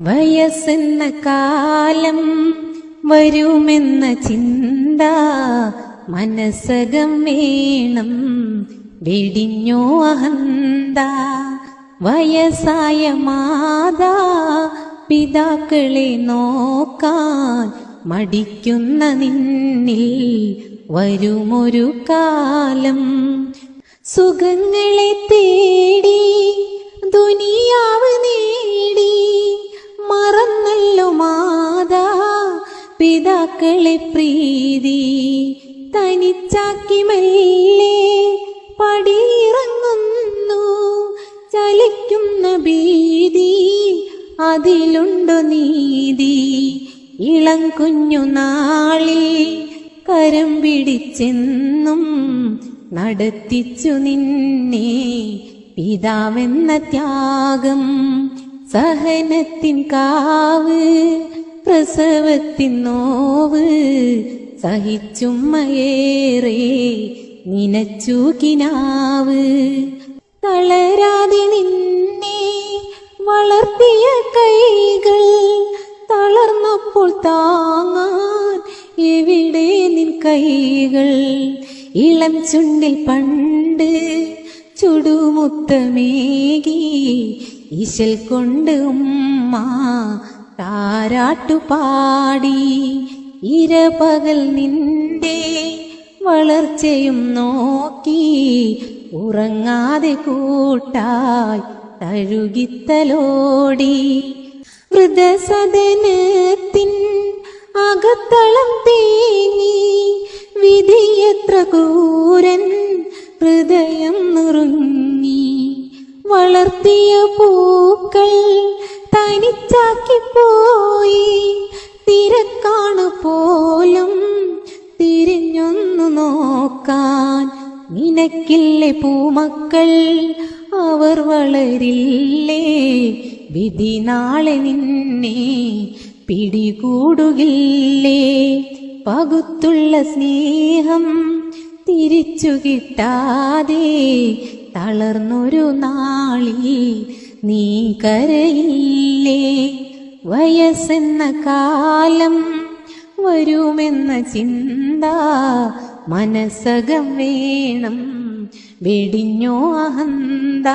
വയസ്സെന്ന കാലം വരുമെന്ന ചിന്ത മനസ്സകം വേണം, വെടിഞ്ഞോ അഹന്ത. വയസ്സായ മാതാ പിതാക്കളെ നോക്കാൻ മടിക്കുന്ന നിന്നിൽ വരുമൊരു കാലം. സുഖങ്ങളെ തേടി ദുനിയാവ് നേടി മറന്നല്ലോ മാതാ പിതാക്കളെ പ്രീതി. തനിച്ചാക്കി മെല്ലെ പടിയിറങ്ങുന്നു, ചലിക്കുന്ന ഭീതി അതിലുണ്ടോ നീതി. ഇളം കുഞ്ഞു നാളിൽ കരം പിടിച്ചെന്നും നടത്തിച്ചു നിന്നെ പിതാവെന്ന ത്യാഗം. സഹനത്തിൻ കാവ് പ്രസവത്തിൻ നോവ് സഹിച്ചുമ്മയേറെ നിനച്ചു കിനാവ്. തളരാതെ നിന്നെ വളർത്തിയ കൈകൾ തളർന്നപ്പോൾ താങ്ങാൻ എവിടെ നിൻ കൈകൾ. ഇളം ചുണ്ടിൽ പണ്ട് ചുടുമുത്തമേകി ഇശൽ കൊണ്ട് ഉമ്മ താരാട്ടുപാടി. ഇരപകൽ നിന്റെ വളർച്ചയും നോക്കി ഉറങ്ങാതെ കൂട്ടായി തഴുകിത്തലോടി. വൃദ്ധസദനത്തിൻ അകത്തളം തേങ്ങി വിധിയെത്ര ക്രൂരൻ ഹൃദയം നുറുങ്ങി. വളർത്തിയ പൂക്കൾ തനിച്ചാക്കിപ്പോയി, തിരക്കാണു പോലും തിരിഞ്ഞൊന്നു നോക്കാൻ. നിനക്കില്ലേ പൂമക്കൾ, അവർ വളരില്ലേ, വിധി നാളെ നിന്നെ പിടികൂടുകില്ലേ. പകുത്തുള്ള സ്നേഹം തിരിച്ചു കിട്ടാതെ തളർന്നൊരു നാളിൽ നീ കരയില്ലേ. വയസ്സെന്ന കാലം വരുമെന്ന ചിന്ത മനസ്സകം വേണം, വെടിഞ്ഞോ അഹന്ത.